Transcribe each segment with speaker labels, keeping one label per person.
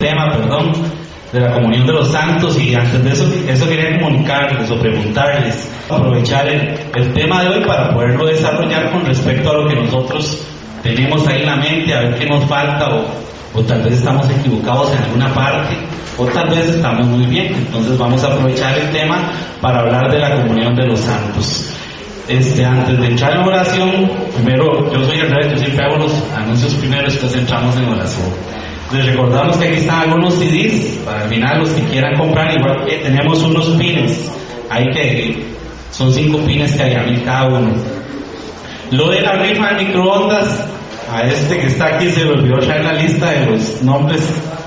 Speaker 1: De la comunión de los santos, y antes de eso quería comunicarles o preguntarles, aprovechar el tema de hoy para poderlo desarrollar con respecto a lo que nosotros tenemos ahí en la mente, a ver qué nos falta o tal vez estamos equivocados en alguna parte o tal vez estamos muy bien. Entonces vamos a aprovechar el tema para hablar de la comunión de los santos. Antes de entrar en oración, primero, yo soy el rey, yo siempre hago los anuncios primero, después entramos en oración. Les recordamos que aquí están algunos CDs, para al final los que quieran comprar, igual que tenemos unos pines, ahí que son 5 pines que hay a 1000 cada uno. Lo de la rifa de microondas, a que está aquí se le olvidó traer la lista de los nombres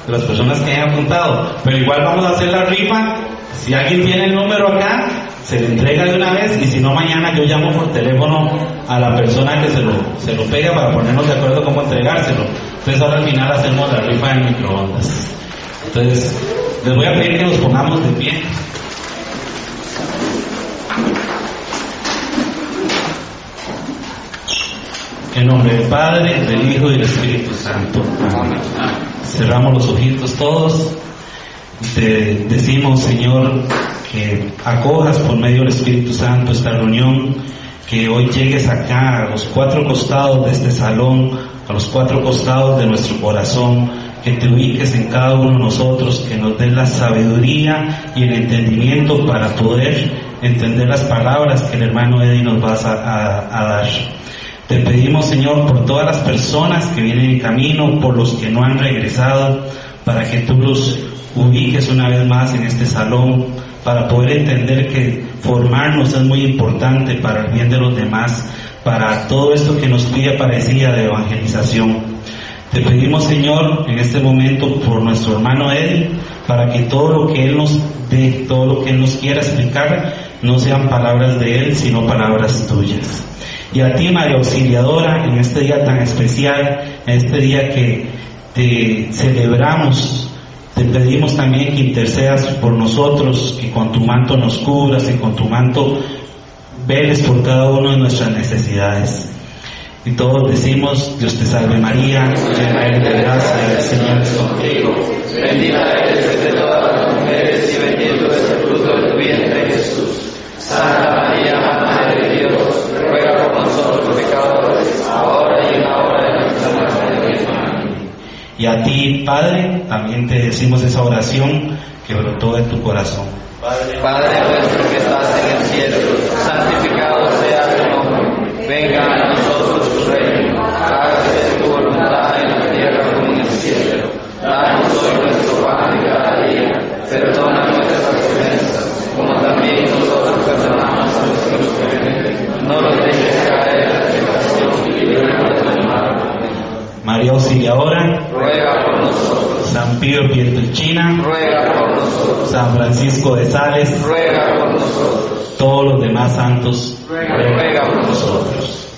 Speaker 1: de las personas que hayan apuntado, pero igual vamos a hacer la rifa. Si alguien tiene el número acá, se le entrega de una vez, y si no, mañana yo llamo por teléfono a la persona que se lo pega para ponernos de acuerdo cómo entregárselo. Entonces ahora al final hacemos la rifa de microondas. Entonces les voy a pedir que nos pongamos de pie. En nombre del Padre, del Hijo y del Espíritu Santo. Amén. Cerramos los ojitos todos. Te decimos, Señor, que acojas por medio del Espíritu Santo esta reunión, que hoy llegues acá a los 4 costados de este salón, a los 4 costados de nuestro corazón, que te ubiques en cada uno de nosotros, que nos des la sabiduría y el entendimiento para poder entender las palabras que el hermano Eddie nos va a dar. Te pedimos, Señor, por todas las personas que vienen en camino, por los que no han regresado, para que tú los ubiques una vez más en este salón, para poder entender que formarnos es muy importante para el bien de los demás, para todo esto que nos pide parecía de evangelización. Te pedimos, Señor, en este momento por nuestro hermano Eddie, para que todo lo que él nos dé, todo lo que él nos quiera explicar, no sean palabras de él, sino palabras tuyas. Y a ti, María Auxiliadora, en este día tan especial, en este día que te celebramos, te pedimos también que intercedas por nosotros, que con tu manto nos cubras, que con tu manto veles por cada una de nuestras necesidades. Y todos decimos: Dios te salve María, llena eres de gracia, el Señor es contigo,
Speaker 2: bendita eres entre todas las mujeres y bendito es el fruto de tu vientre Jesús. Santa María, Madre de Dios, ruega por nosotros pecadores, ahora y en la hora de nuestra muerte. Amén.
Speaker 1: Y a ti, Padre, también te decimos esa oración que brotó de tu corazón.
Speaker 2: Padre nuestro que estás en el cielo, santificado sea tu nombre. Venga a nosotros tu reino. Hágase tu voluntad en la tierra como en el cielo. Danos hoy nuestro pan de cada día. Perdona nuestras ofensas, como también nosotros perdonamos a nuestros ofensores. No nos dejes caer en la tentación y líbranos del mal.
Speaker 1: María Auxiliadora,
Speaker 2: ruega por nosotros.
Speaker 1: San Pío Pietrelcina,
Speaker 2: ruega por nosotros.
Speaker 1: San Francisco de Sales,
Speaker 2: ruega por nosotros.
Speaker 1: Todos los demás santos,
Speaker 2: ruega por nosotros.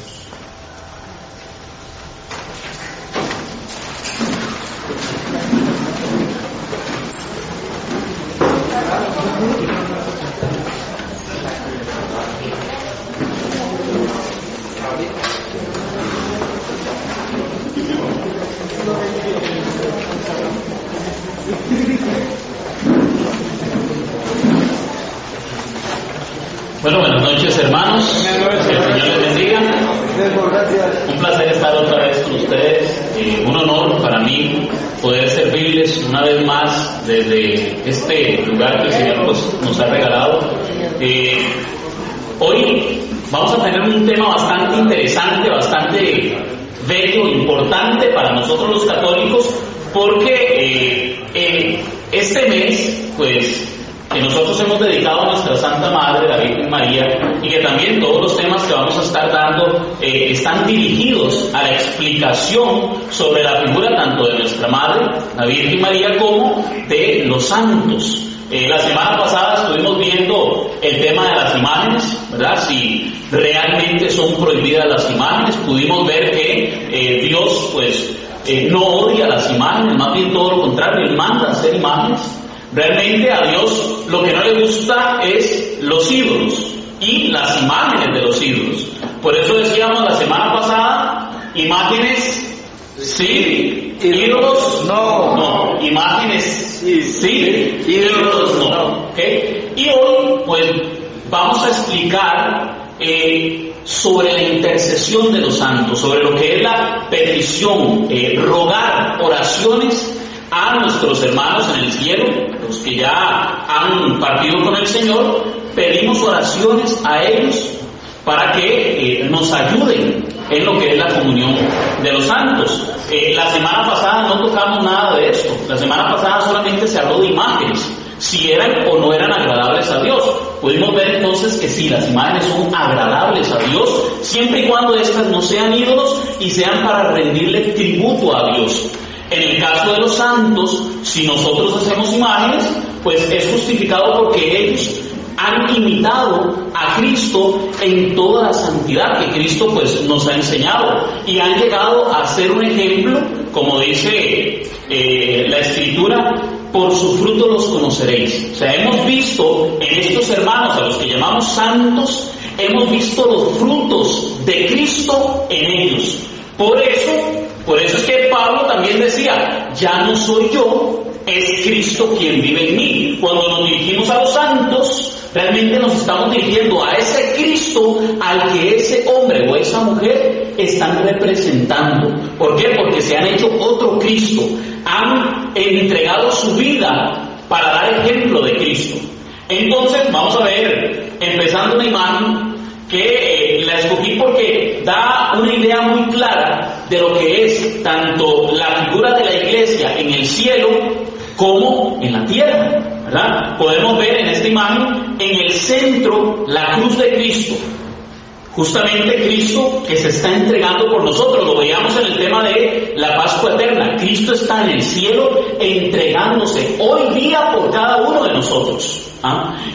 Speaker 3: Bueno, buenas noches, hermanos. Que el Señor les bendiga. Un placer estar otra vez con ustedes. Un honor para mí poder servirles una vez más desde este lugar que el Señor nos ha regalado. Hoy vamos a tener un tema bastante interesante, bastante bello, importante para nosotros los católicos, porque este mes, pues, que nosotros hemos dedicado a nuestra Santa Madre, la Virgen María, y que también todos los temas que vamos a estar dando están dirigidos a la explicación sobre la figura tanto de nuestra Madre, la Virgen María, como de los santos. La semana pasada estuvimos viendo el tema de las imágenes, ¿verdad? Si realmente son prohibidas las imágenes. Pudimos ver que Dios, pues, no odia las imágenes, más bien todo lo contrario, Él manda hacer imágenes. Realmente a Dios lo que no le gusta es los ídolos y las imágenes de los ídolos. Por eso decíamos la semana pasada, imágenes Sí. Ídolos, no. Imágenes, sí. Ídolos, no. ¿Okay? Y hoy, pues, vamos a explicar sobre la intercesión de los santos, sobre lo que es la petición, rogar oraciones a nuestros hermanos en el cielo, los que ya han partido con el Señor. Pedimos oraciones a ellos para que nos ayuden en lo que es la comunión de los santos. La semana pasada no tocamos nada de esto. La semana pasada solamente se habló de imágenes, si eran o no eran agradables a Dios. Pudimos ver entonces que sí, las imágenes son agradables a Dios, siempre y cuando estas no sean ídolos y sean para rendirle tributo a Dios. En el caso de los santos, si nosotros hacemos imágenes, pues es justificado porque ellos han imitado a Cristo en toda la santidad que Cristo pues nos ha enseñado, y han llegado a ser un ejemplo, como dice la Escritura: por su fruto los conoceréis. O sea, hemos visto en estos hermanos, a los que llamamos santos, hemos visto los frutos de Cristo en ellos. Por eso es que Pablo también decía: ya no soy yo, es Cristo quien vive en mí. Cuando nos dirigimos a los santos, realmente nos estamos dirigiendo a ese Cristo al que ese hombre o esa mujer están representando. ¿Por qué? Porque se han hecho otro Cristo, han entregado su vida para dar ejemplo de Cristo. Entonces vamos a ver, empezando una imagen que la escogí porque da una idea muy clara de lo que es tanto la figura de la iglesia en el cielo como en la tierra, ¿verdad? Podemos ver en esta imagen en el centro la cruz de Cristo, justamente Cristo que se está entregando por nosotros. Lo veíamos en el tema de la Pascua Eterna. Cristo está en el cielo entregándose hoy día por cada uno de nosotros.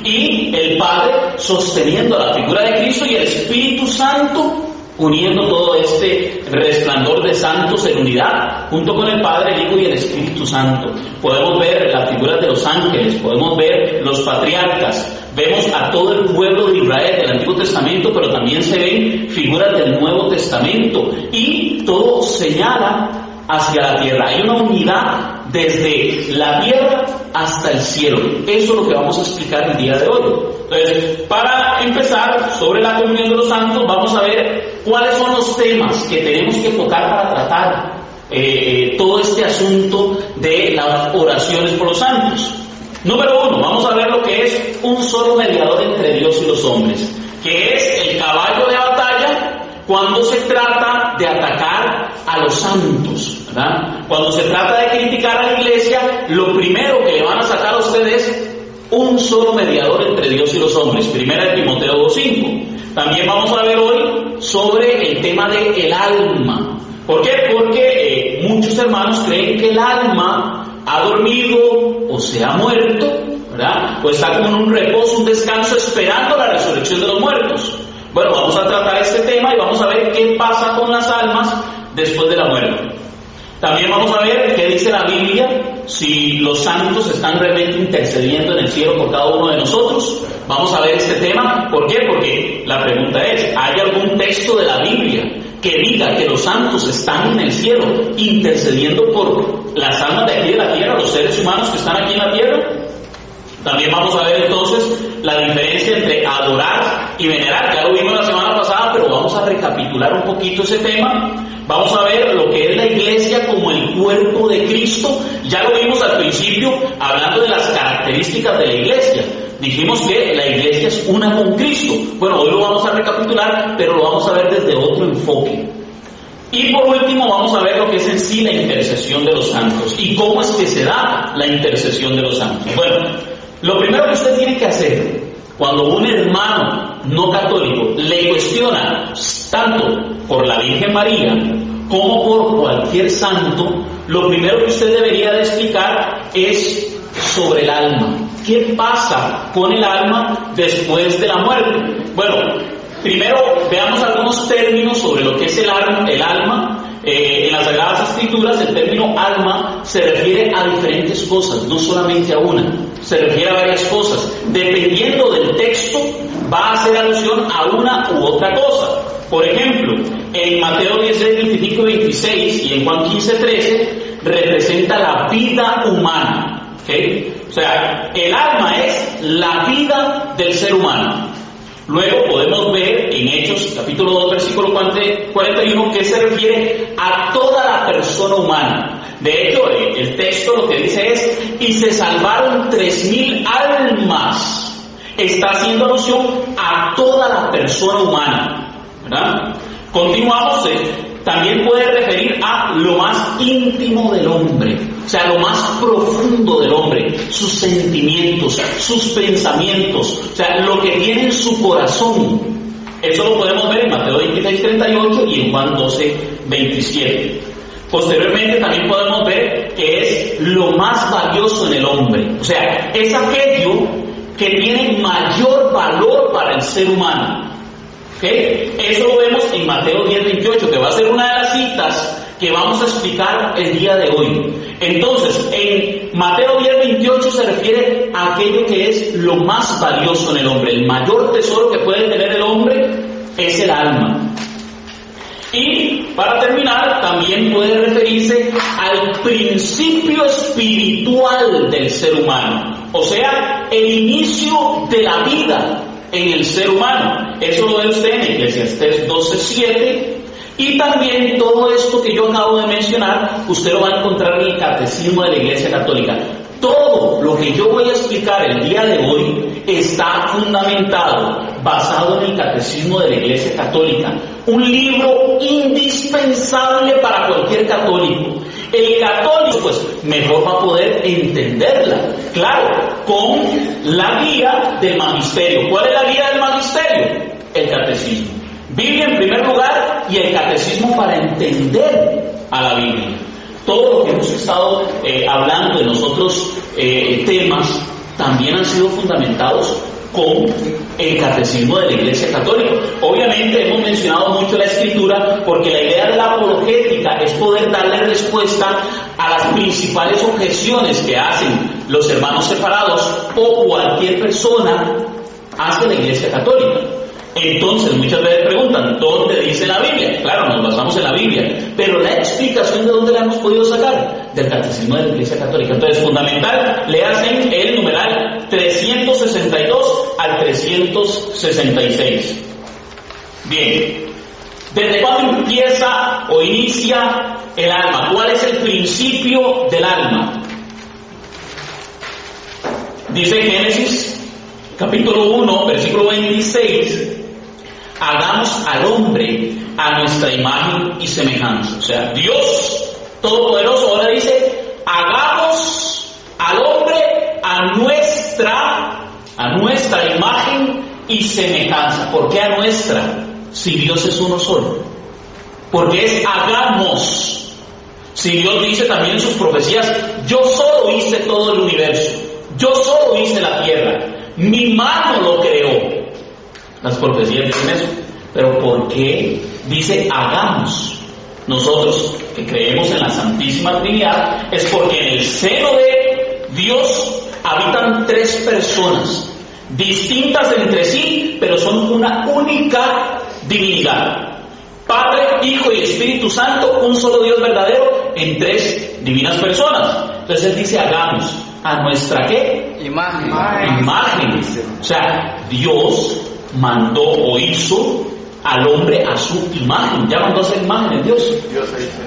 Speaker 3: Y el Padre sosteniendo la figura de Cristo, y el Espíritu Santo uniendo todo este resplandor de santos en unidad, junto con el Padre, el Hijo y el Espíritu Santo. Podemos ver las figuras de los ángeles, podemos ver los patriarcas, vemos a todo el pueblo de Israel del Antiguo Testamento, pero también se ven figuras del Nuevo Testamento, y todo señala hacia la tierra. Hay una unidad desde la tierra hasta el cielo. Eso es lo que vamos a explicar el día de hoy. Entonces, para empezar sobre la comunión de los santos, vamos a ver cuáles son los temas que tenemos que tocar para tratar todo este asunto de las oraciones por los santos. Número 1, vamos a ver lo que es un solo mediador entre Dios y los hombres, que es el caballo de batalla cuando se trata de atacar a los santos, ¿verdad? Cuando se trata de criticar a la iglesia, lo primero que le van a sacar a ustedes es un solo mediador entre Dios y los hombres. Primera de Timoteo 2:5. También vamos a ver hoy sobre el tema del alma. ¿Por qué? Porque muchos hermanos creen que el alma ha dormido o se ha muerto, ¿verdad? Pues está como en un reposo, un descanso, esperando la resurrección de los muertos. Bueno, vamos a tratar este tema y vamos a ver qué pasa con las almas después de la muerte. También vamos a ver qué dice la Biblia, si los santos están realmente intercediendo en el cielo por cada uno de nosotros. Vamos a ver este tema. ¿Por qué? Porque la pregunta es, ¿hay algún texto de la Biblia que diga que los santos están en el cielo intercediendo por las almas de aquí de la tierra, los seres humanos que están aquí en la tierra? También vamos a ver entonces la diferencia entre adorar y venerar. Ya lo vimos la semana pasada, pero vamos a recapitular un poquito ese tema. Vamos a ver lo que es la iglesia como el cuerpo de Cristo. Ya lo vimos al principio, hablando de las características de la iglesia. Dijimos que la iglesia es una con Cristo. Bueno, hoy lo vamos a recapitular, pero lo vamos a ver desde otro enfoque. Y por último vamos a ver lo que es en sí la intercesión de los santos y cómo es que se da la intercesión de los santos. Bueno, lo primero que usted tiene que hacer cuando un hermano no católico le cuestiona tanto por la Virgen María como por cualquier santo, lo primero que usted debería de explicar es sobre el alma. ¿Qué pasa con el alma después de la muerte? Bueno, primero veamos algunos términos sobre lo que es el alma En las Sagradas Escrituras el término alma se refiere a diferentes cosas, no solamente a una, se refiere a varias cosas. Dependiendo del texto va a hacer alusión a una u otra cosa. Por ejemplo, en Mateo 16, 25 y 26 y en Juan 15, 13 representa la vida humana, ¿okay? O sea, el alma es la vida del ser humano. Luego podemos ver en Hechos capítulo 2 versículo 41 que se refiere a toda la persona humana. De hecho, el texto lo que dice es: y se salvaron 3,000 almas. Está haciendo alusión a toda la persona humana, ¿verdad? Continuamos, también puede referir a lo más íntimo del hombre, o sea, lo más profundo del hombre, sus sentimientos, sus pensamientos, o sea, lo que tiene en su corazón. Eso lo podemos ver en Mateo 26, 38 y en Juan 12, 27. Posteriormente también podemos ver que es lo más valioso en el hombre, o sea, es aquello que tiene mayor valor para el ser humano. ¿Okay? Eso lo vemos en Mateo 10, 28, que va a ser una de las citas que vamos a explicar el día de hoy. Entonces, en Mateo 10, 28 se refiere a aquello que es lo más valioso en el hombre. El mayor tesoro que puede tener el hombre es el alma. Y para terminar, también puede referirse al principio espiritual del ser humano, o sea, el inicio de la vida en el ser humano. Eso lo ve usted en Eclesiastés 12:7, y también todo esto que yo acabo de mencionar usted lo va a encontrar en el Catecismo de la Iglesia Católica. Todo lo que yo voy a explicar el día de hoy está fundamentado, basado en el Catecismo de la Iglesia Católica, un libro indispensable para cualquier católico. El católico, pues, mejor va a poder entenderla, claro, con la guía del magisterio. ¿Cuál es la guía del magisterio? El catecismo. Biblia en primer lugar y el catecismo para entender a la Biblia. Todo lo que hemos estado hablando de nosotros temas también han sido fundamentados con el catecismo de la Iglesia Católica. Obviamente hemos mencionado mucho la Escritura porque la idea de la apologética es poder darle respuesta a las principales objeciones que hacen los hermanos separados o cualquier persona hacia la Iglesia Católica. Entonces muchas veces preguntan, ¿dónde dice la Biblia? Claro, nos basamos en la Biblia, pero la explicación ¿de dónde la hemos podido sacar? Del catecismo de la Iglesia Católica. Entonces, fundamental, le hacen el numeral 362 al 366. Bien, ¿desde cuándo empieza o inicia el alma? ¿Cuál es el principio del alma? Dice Génesis capítulo 1, versículo 26, hagamos al hombre a nuestra imagen y semejanza. O sea, Dios Todopoderoso ahora dice, hagamos al hombre a nuestra imagen y semejanza. ¿Por qué a nuestra? Si Dios es uno solo. Porque es hagamos. Si Dios dice también en sus profecías, yo solo hice todo el universo, yo solo hice la tierra, mi mano lo creó. Las profecías dicen eso. Pero ¿por qué dice hagamos? Nosotros que creemos en la Santísima Trinidad es porque en el seno de Dios habitan tres personas distintas entre sí, pero son una única divinidad. Padre, Hijo y Espíritu Santo, un solo Dios verdadero en tres divinas personas. Entonces él dice hagamos a nuestra ¿qué? Imagen. O sea, Dios mandó o hizo al hombre a su imagen. Ya mandó a hacer imágenes Dios.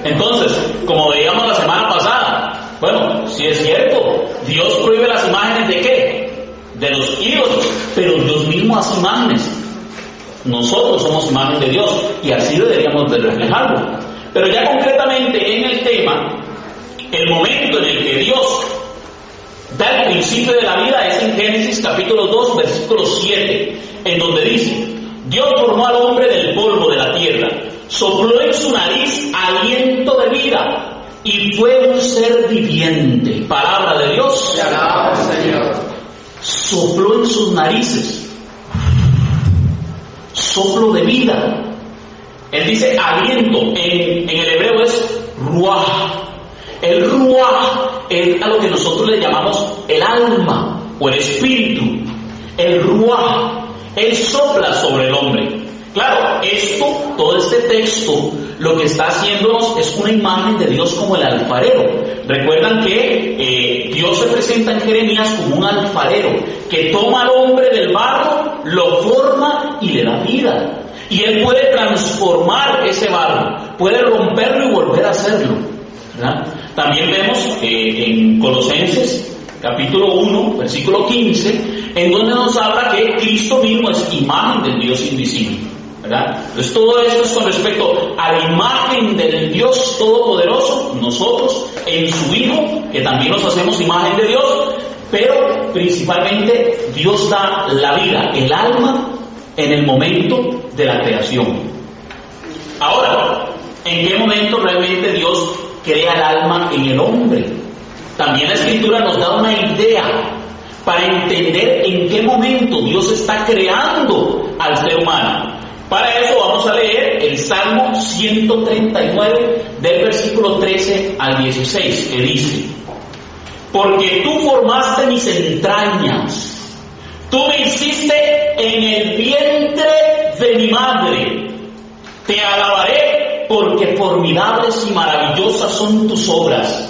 Speaker 3: Entonces, como veíamos la semana pasada, bueno, si es cierto, Dios prohíbe las imágenes ¿de qué? De los ídolos, pero Dios mismo hace imágenes. Nosotros somos imagen de Dios y así deberíamos de reflejarlo. Pero ya concretamente en el tema, el momento en el que Dios da el principio de la vida es en Génesis capítulo 2, versículo 7, en donde dice, Dios formó al hombre del polvo de la tierra, sopló en su nariz aliento de vida y fue un ser viviente. Palabra de Dios.
Speaker 2: Te alabamos, Señor.
Speaker 3: Sopló en sus narices, soplo de vida. Él dice aliento, en el hebreo es ruaj. El ruaj es a lo que nosotros le llamamos el alma o el espíritu. El ruaj, Él sopla sobre el hombre. Claro, todo este texto, lo que está haciéndonos es una imagen de Dios como el alfarero. Recuerdan que Dios se presenta en Jeremías como un alfarero que toma al hombre del barro, lo forma y le da vida. Y Él puede transformar ese barro, puede romperlo y volver a hacerlo, ¿verdad? También vemos en Colosenses capítulo 1, versículo 15, en donde nos habla que Cristo mismo es imagen del Dios invisible, ¿verdad? Entonces todo esto es con respecto a la imagen del Dios Todopoderoso, nosotros en su Hijo, que también nos hacemos imagen de Dios, pero principalmente Dios da la vida, el alma, en el momento de la creación. Ahora, ¿en qué momento realmente Dios crea el alma en el hombre? También la Escritura nos da una idea para entender en qué momento Dios está creando al ser humano. Para eso vamos a leer el Salmo 139 del versículo 13 al 16, que dice: porque tú formaste mis entrañas, tú me hiciste en el vientre de mi madre. Te alabaré porque formidables y maravillosas son tus obras,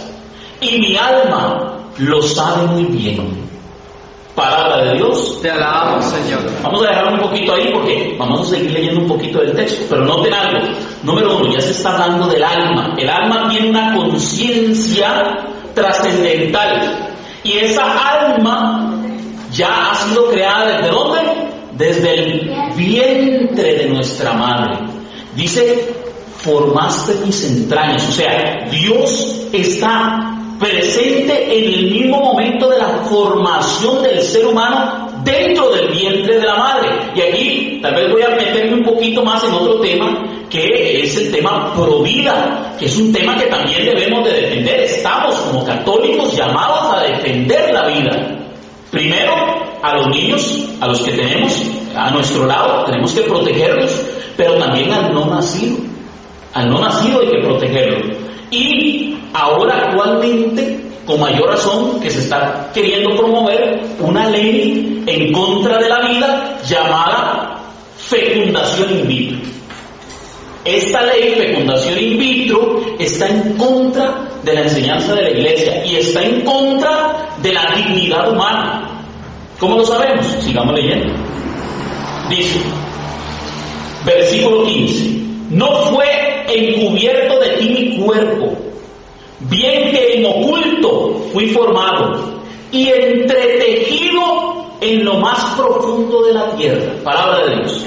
Speaker 3: y mi alma lo sabe muy bien. Palabra de Dios.
Speaker 2: Te alabamos, Señor.
Speaker 3: Vamos a dejarlo un poquito ahí porque vamos a seguir leyendo un poquito del texto, pero noten algo. Número 1, ya se está hablando del alma. El alma tiene una conciencia trascendental, y esa alma ya ha sido creada ¿desde dónde? Desde el vientre de nuestra madre. Dice: formaste mis entrañas. O sea, Dios está presente en el mismo momento de la formación del ser humano dentro del vientre de la madre. Y aquí tal vez voy a meterme un poquito más en otro tema, que es el tema provida, que es un tema que también debemos de defender. Estamos como católicos llamados a defender la vida. Primero, a los niños, a los que tenemos a nuestro lado, tenemos que protegerlos, pero también al no nacido. Al no nacido hay que protegerlo. Y ahora actualmente, con mayor razón, que se está queriendo promover una ley en contra de la vida llamada fecundación in vitro. Esta ley, fecundación in vitro, está en contra de la enseñanza de la Iglesia y está en contra de la dignidad humana. ¿Cómo lo sabemos? Sigamos leyendo. Dice, versículo 15: no fue encubierto de ti mi cuerpo, bien que en oculto fui formado y entretejido en lo más profundo de la tierra. Palabra de Dios.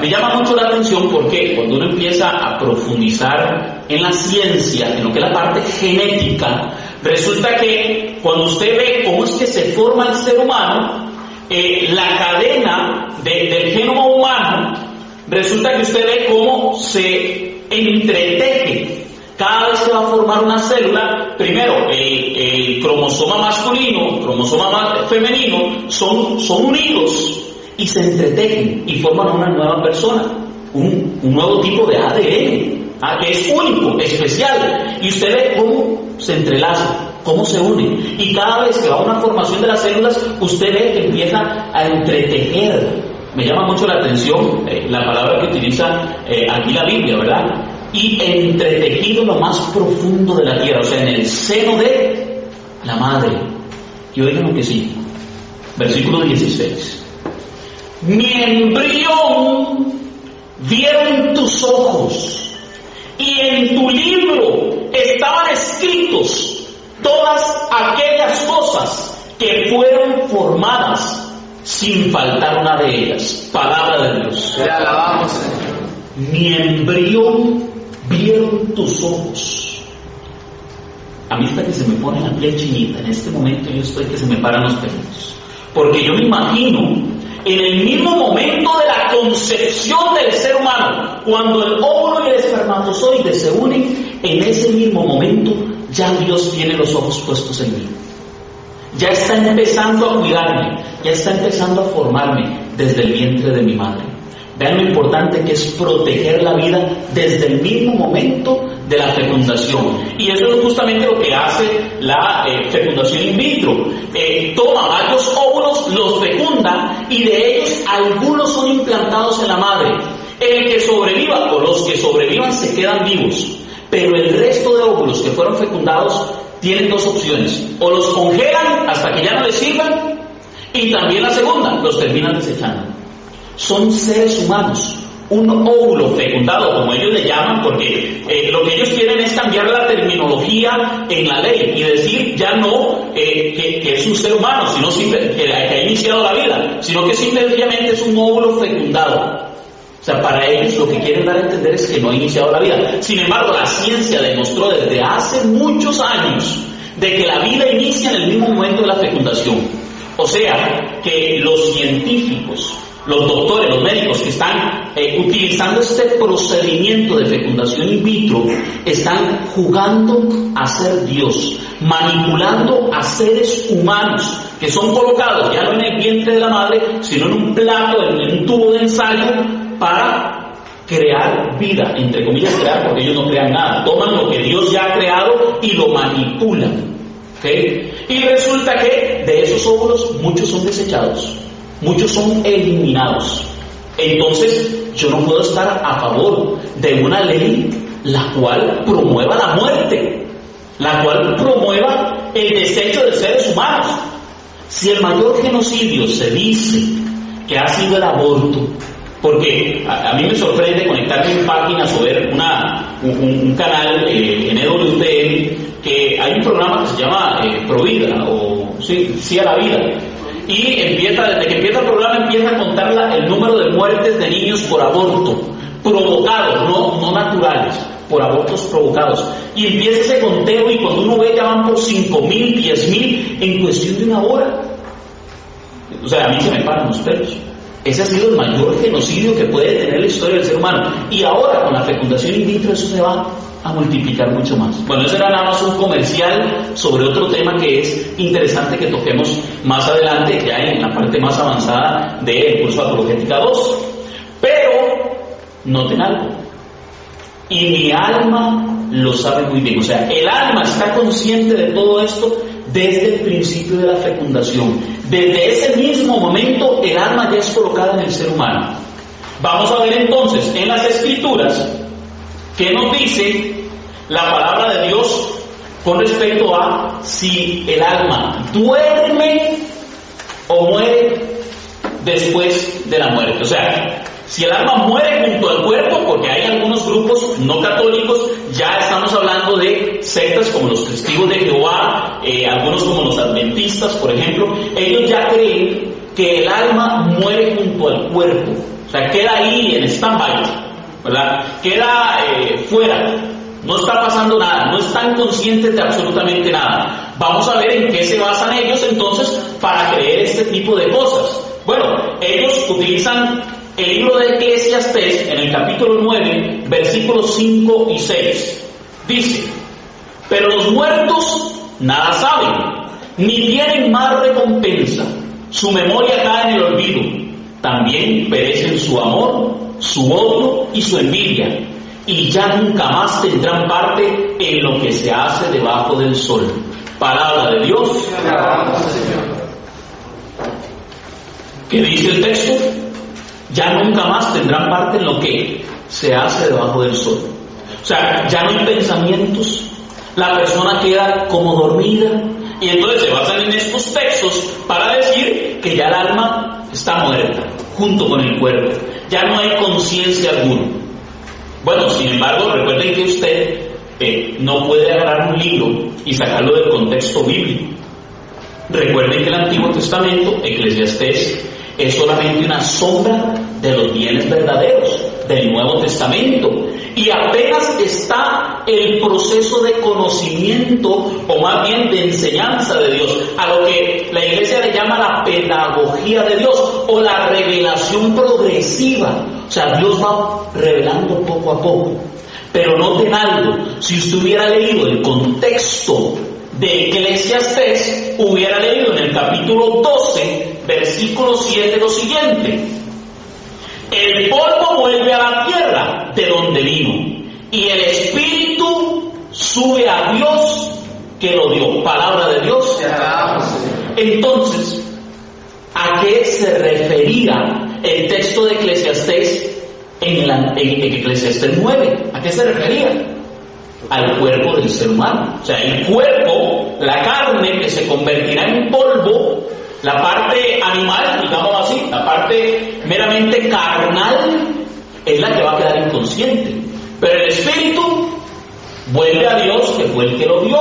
Speaker 3: Me llama mucho la atención porque cuando uno empieza a profundizar en la ciencia, en lo que es la parte genética, resulta que cuando usted ve cómo es que se forma el ser humano, la cadena del genoma humano, resulta que usted ve cómo se entreteje. Cada vez que va a formar una célula, primero el cromosoma masculino, el cromosoma femenino son unidos y se entretejen y forman una nueva persona, un nuevo tipo de ADN, que es único, especial. Y usted ve cómo se entrelaza, cómo se une. Y cada vez que va a una formación de las células, usted ve que empieza a entretejer. Me llama mucho la atención la palabra que utiliza aquí la Biblia, ¿verdad? Y entretejido lo más profundo de la tierra, o sea, en el seno de la madre. Y oigan lo que sigue, versículo 16: mi embrión vieron tus ojos, y en tu libro estaban escritos todas aquellas cosas que fueron formadas, sin faltar una de ellas. Palabra de Dios.
Speaker 2: Te alabamos, Señor.
Speaker 3: Mi embrión vieron tus ojos. A mí hasta que se me pone la piel chinita. En este momento yo estoy que se me paran los pelos, porque yo me imagino en el mismo momento de la concepción del ser humano, cuando el óvulo y el espermatozoide se unen, en ese mismo momento ya Dios tiene los ojos puestos en mí. Ya está empezando a cuidarme, ya está empezando a formarme desde el vientre de mi madre. Vean lo importante que es proteger la vida desde el mismo momento de la fecundación. Y eso es justamente lo que hace la fecundación in vitro. Toma varios óvulos, los fecunda y de ellos algunos son implantados en la madre. El que sobreviva o los que sobrevivan se quedan vivos, pero el resto de óvulos que fueron fecundados tienen dos opciones: o los congelan hasta que ya no les sirvan, y también la segunda, los terminan desechando. Son seres humanos. Un óvulo fecundado, como ellos le llaman, porque lo que ellos quieren es cambiar la terminología en la ley y decir ya no que es un ser humano, sino que ha iniciado la vida, sino que simplemente es un óvulo fecundado. O sea, para ellos lo que quieren dar a entender es que no ha iniciado la vida. Sin embargo, la ciencia demostró desde hace muchos años de que la vida inicia en el mismo momento de la fecundación. O sea, que los científicos, los doctores, los médicos que están utilizando este procedimiento de fecundación in vitro están jugando a ser Dios, manipulando a seres humanos que son colocados ya no en el vientre de la madre, sino en un plato, en un tubo de ensayo, para crear vida, entre comillas crear, porque ellos no crean nada. Toman lo que Dios ya ha creado y lo manipulan. ¿Okay? Y resulta que de esos óvulos muchos son desechados, muchos son eliminados. Entonces yo no puedo estar a favor de una ley la cual promueva la muerte, la cual promueva el desecho de seres humanos. Si el mayor genocidio se dice que ha sido el aborto, porque a mí me sorprende conectarme en páginas o ver un canal en EWTN, que hay un programa que se llama Provida, o sí a la vida, y desde que empieza el programa empieza a contar el número de muertes de niños por aborto, provocados, no naturales, por abortos provocados, y empieza ese conteo y cuando uno ve ya van por 5,000, 10,000 en cuestión de una hora. O sea, a mí se me paran los pelos. Ese ha sido el mayor genocidio que puede tener la historia del ser humano. Y ahora, con la fecundación in vitro, eso se va a multiplicar mucho más. Bueno, ese era nada más un comercial sobre otro tema que es interesante que toquemos más adelante, ya en la parte más avanzada del curso Apologética 2. Pero, noten algo. Y mi alma lo sabe muy bien. O sea, el alma está consciente de todo esto desde el principio de la fecundación. Desde ese mismo momento el alma ya es colocada en el ser humano. Vamos a ver entonces en las Escrituras qué nos dice la palabra de Dios con respecto a si el alma duerme o muere después de la muerte. O sea, si el alma muere junto al cuerpo, porque hay algunos grupos no católicos, ya estamos hablando de sectas como los Testigos de Jehová, algunos como los Adventistas, por ejemplo, ellos ya creen que el alma muere junto al cuerpo, o sea, queda ahí en stand-by, ¿verdad? Queda fuera, no está pasando nada, no están conscientes de absolutamente nada. Vamos a ver en qué se basan ellos entonces para creer este tipo de cosas. Bueno, ellos utilizan el libro de Eclesiastés en el capítulo 9, versículos 5 y 6. Dice: pero los muertos nada saben, ni tienen más recompensa, su memoria cae en el olvido, también perecen su amor, su odio y su envidia, y ya nunca más tendrán parte en lo que se hace debajo del sol. Palabra de Dios. ¿Qué dice el texto? Ya nunca más tendrán parte en lo que se hace debajo del sol. O sea, ya no hay pensamientos, la persona queda como dormida, y entonces se basan en estos textos para decir que ya el alma está muerta, junto con el cuerpo, ya no hay conciencia alguna. Bueno, sin embargo, recuerden que usted no puede agarrar un libro y sacarlo del contexto bíblico. Recuerden que el Antiguo Testamento, Eclesiastés, es solamente una sombra de los bienes verdaderos del Nuevo Testamento, y apenas está el proceso de conocimiento, o más bien de enseñanza de Dios, a lo que la iglesia le llama la pedagogía de Dios o la revelación progresiva. O sea, Dios va revelando poco a poco. Pero noten algo: si usted hubiera leído el contexto de Eclesiastés, hubiera leído en el capítulo 12, versículo 7 lo siguiente: El polvo vuelve a la tierra de donde vino, y el espíritu sube a Dios que lo dio. Palabra de Dios. Entonces, ¿a qué se refería el texto de Eclesiastés en Eclesiastés 9? ¿A qué se refería? Al cuerpo del ser humano. O sea, el cuerpo, la carne que se convertirá en polvo, la parte animal, digamos así, la parte meramente carnal, es la que va a quedar inconsciente. Pero el espíritu vuelve a Dios, que fue el que lo dio.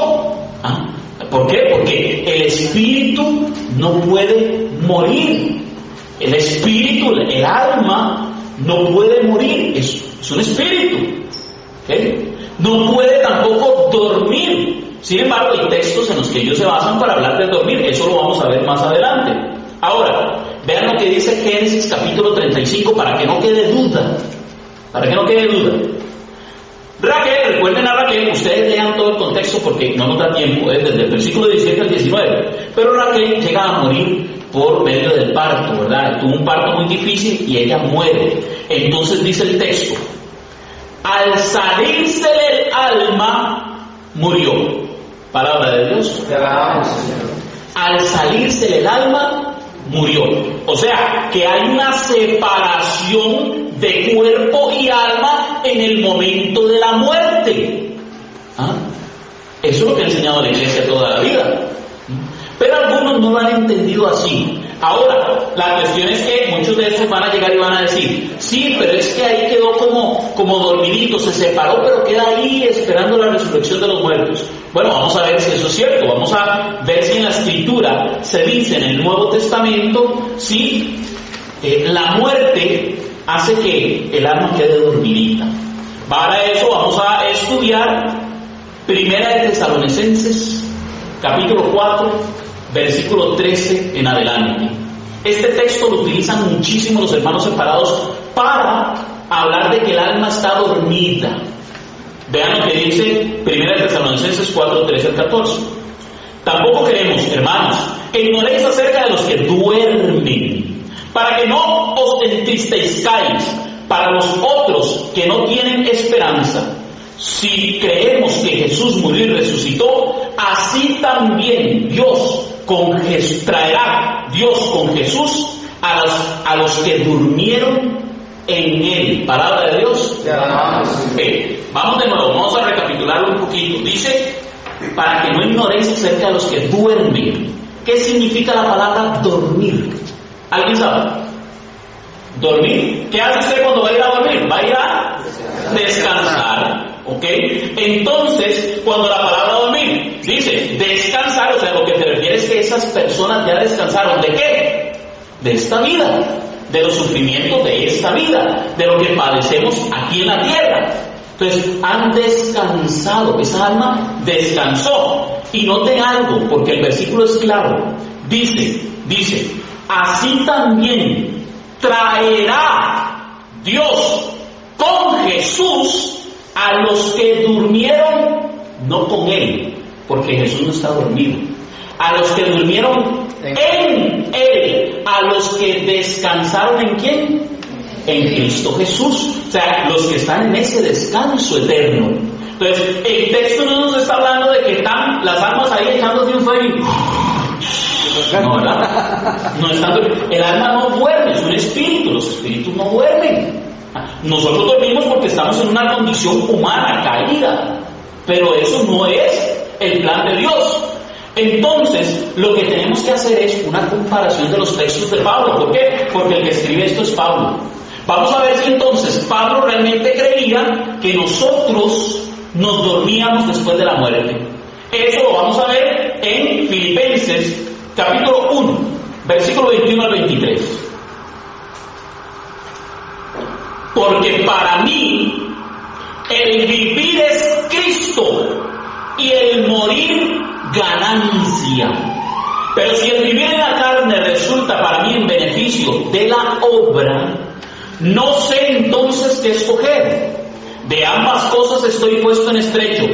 Speaker 3: ¿Ah? ¿Por qué? Porque el espíritu no puede morir. El espíritu, el alma, no puede morir. Es un espíritu. ¿Okay? No puede tampoco dormir. Sin embargo, hay textos en los que ellos se basan para hablar de dormir. Eso lo vamos a ver más adelante. Ahora, vean lo que dice Génesis capítulo 35 para que no quede duda. Para que no quede duda. Raquel, recuerden a Raquel, ustedes lean todo el contexto porque no nos da tiempo, desde el versículo 17 al 19. Pero Raquel llega a morir por medio del parto, ¿verdad? Tuvo un parto muy difícil y ella muere. Entonces dice el texto: al salirse del alma, murió. Palabra de Dios. Al salirse del alma, murió. O sea, que hay una separación de cuerpo y alma en el momento de la muerte. ¿Ah? Eso es lo que ha enseñado la Iglesia toda la vida. Pero algunos no lo han entendido así. Ahora, la cuestión es que muchos de esos van a llegar y van a decir: sí, pero es que ahí quedó como dormidito, se separó, pero queda ahí esperando la resurrección de los muertos. Bueno, vamos a ver si eso es cierto. Vamos a ver si en la Escritura se dice en el Nuevo Testamento si la muerte hace que el alma quede dormidita. Para eso vamos a estudiar Primera de Tesalonicenses, capítulo 4, versículo 13 en adelante. Este texto lo utilizan muchísimo los hermanos separados para hablar de que el alma está dormida. Vean lo que dice 1 Tesalonicenses 4, 13 al 14. Tampoco queremos, hermanos, que ignoréis acerca de los que duermen, para que no os entristezcáis para los otros que no tienen esperanza. Si creemos que Jesús murió y resucitó, así también traerá Dios con Jesús a los que durmieron en Él. Palabra de Dios. Okay. Vamos de nuevo, vamos a recapitularlo un poquito. Dice: para que no ignoréis acerca de los que duermen. ¿Qué significa la palabra dormir? ¿Alguien sabe? Dormir. ¿Qué hace usted cuando va a ir a dormir? Va a ir a descansar. ¿Ok? Entonces, cuando la palabra dormir dice descansar, o sea, lo que te refiere es que esas personas ya descansaron. ¿De qué? De esta vida, de los sufrimientos de esta vida, de lo que padecemos aquí en la tierra. Entonces, han descansado, esa alma descansó. Y noten algo, porque el versículo es claro. Dice, así también traerá Dios con Jesús a los que durmieron, no con Él, porque Jesús no está dormido. A los que durmieron en Él, a los que descansaron ¿en quién? En Cristo Jesús. O sea, los que están en ese descanso eterno. Entonces, el texto no nos está hablando de que están las almas ahí echándose un sueño. No, ¿verdad? No están, el alma no duerme, es un espíritu, los espíritus no duermen. Nosotros dormimos porque estamos en una condición humana, caída, pero eso no es el plan de Dios. Entonces, lo que tenemos que hacer es una comparación de los textos de Pablo. ¿Por qué? Porque el que escribe esto es Pablo. Vamos a ver si entonces Pablo realmente creía que nosotros nos dormíamos después de la muerte. Eso lo vamos a ver en Filipenses capítulo 1, versículo 21 al 23. Porque para mí el vivir es Cristo y el morir ganancia. Pero si el vivir en la carne resulta para mí en beneficio de la obra, no sé entonces qué escoger. De ambas cosas estoy puesto en estrecho,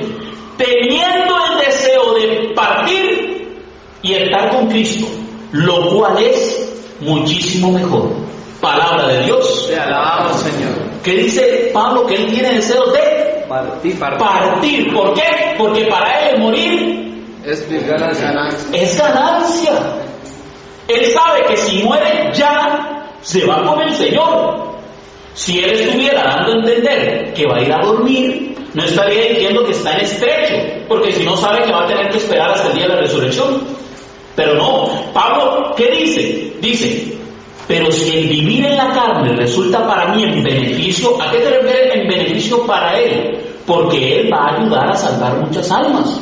Speaker 3: teniendo el deseo de partir y estar con Cristo, lo cual es muchísimo mejor. palabra de Dios.
Speaker 2: Te alabamos, Señor.
Speaker 3: ¿Qué dice Pablo? Que él tiene deseos de partir. ¿Por qué? Porque para él el morir
Speaker 2: Es ganancia.
Speaker 3: es ganancia. Él sabe que si muere ya se va con el Señor. Si él estuviera dando a entender que va a ir a dormir, no estaría diciendo que está en estrecho, porque si no sabe que va a tener que esperar hasta el día de la resurrección. Pero no, Pablo, ¿qué dice? Dice, pero si el vivir en la carne resulta para mí en beneficio, ¿a qué se refiere en beneficio para él? Porque él va a ayudar a salvar muchas almas.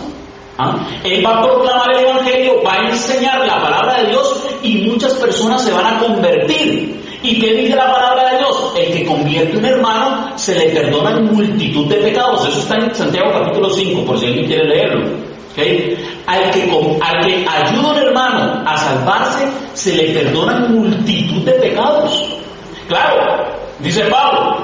Speaker 3: Él va a proclamar el Evangelio, va a enseñar la palabra de Dios y muchas personas se van a convertir. ¿Y qué dice la palabra de Dios? El que convierte a un hermano se le perdonan multitud de pecados. Eso está en Santiago capítulo 5, por si alguien quiere leerlo. ¿Okay? Al que ayuda a un hermano a salvarse se le perdonan multitud de pecados. Claro, dice Pablo,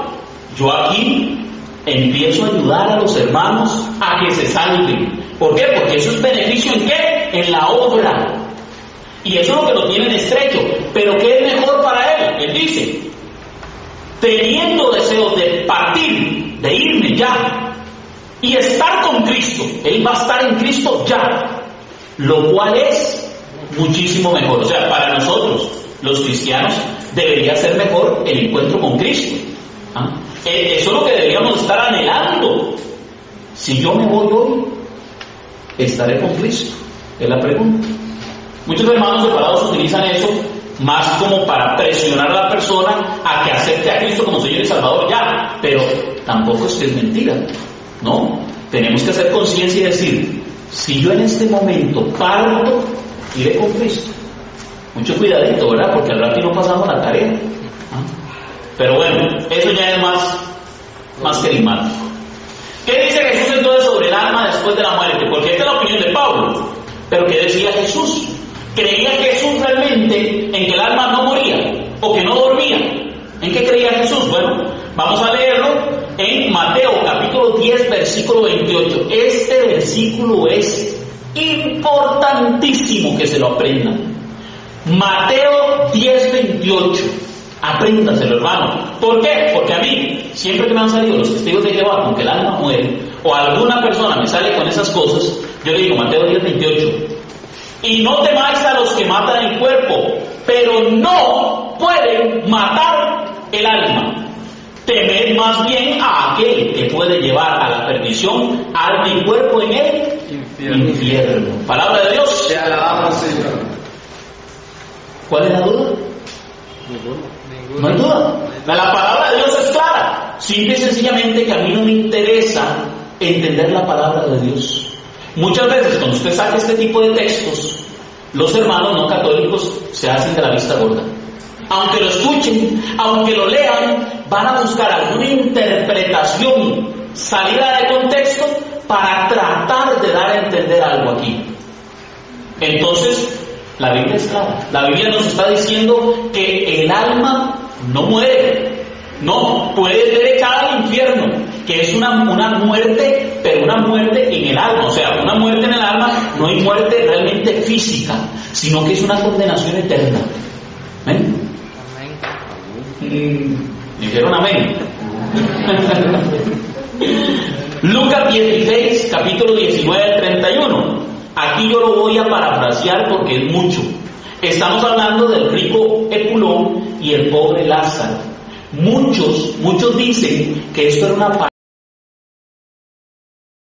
Speaker 3: yo aquí empiezo a ayudar a los hermanos a que se salven. ¿Por qué? Porque eso es beneficio ¿en qué? En la obra. Y eso es lo que lo tiene en estrecho. Pero ¿qué es mejor para él? Él dice, teniendo deseos de partir, de irme ya, y estar con Cristo. Él va a estar en Cristo ya, lo cual es muchísimo mejor. O sea, para nosotros, los cristianos, debería ser mejor el encuentro con Cristo. Eso es lo que deberíamos estar anhelando. Si yo me voy hoy, ¿estaré con Cristo? Es la pregunta. Muchos hermanos separados utilizan eso más como para presionar a la persona a que acepte a Cristo como Señor y Salvador ya, pero tampoco es que es mentira, ¿no? Tenemos que hacer conciencia y decir, si yo en este momento parto, iré con Cristo. Mucho cuidadito, ¿verdad? Porque al rato no pasamos la tarea. Pero bueno, eso ya es más carismático. ¿Qué dice Jesús entonces sobre el alma después de la muerte? Porque esta es la opinión de Pablo. Pero ¿qué decía Jesús? ¿Creía Jesús realmente en que el alma no moría o que no dormía? ¿En qué creía Jesús? Bueno, vamos a leerlo en Mateo capítulo 10 versículo 28. Este versículo es importantísimo que se lo aprendan. Mateo 10, 28. Apréndaselo, hermano. ¿Por qué? Porque a mí, siempre que me han salido los testigos de Jehová con que el alma muere, o alguna persona me sale con esas cosas, yo le digo, Mateo 10, 28. Y no temáis a los que matan el cuerpo, pero no pueden matar el alma. Temed más bien a aquel que puede llevar a la perdición alma y cuerpo en el infierno. Palabra de Dios.
Speaker 2: Te alabamos, Señor.
Speaker 3: ¿Cuál es la duda? No hay duda. La palabra de Dios es clara. Simple y sencillamente que a mí no me interesa entender la palabra de Dios. Muchas veces cuando usted saca este tipo de textos, los hermanos no católicos se hacen de la vista gorda. Aunque lo escuchen, aunque lo lean, van a buscar alguna interpretación salida de contexto para tratar de dar a entender algo aquí. Entonces, la Biblia es clara. La Biblia nos está diciendo que el alma no muere, no, puede ser echada al infierno, que es una muerte, pero una muerte en el alma. O sea, una muerte en el alma, no hay muerte realmente física, sino que es una condenación eterna. ¿Amén? Dijeron amén. Lucas 16, capítulo 19, 31. Aquí yo lo voy a parafrasear porque es mucho. Estamos hablando del rico Epulón y el pobre Lázaro. Muchos dicen que esto era una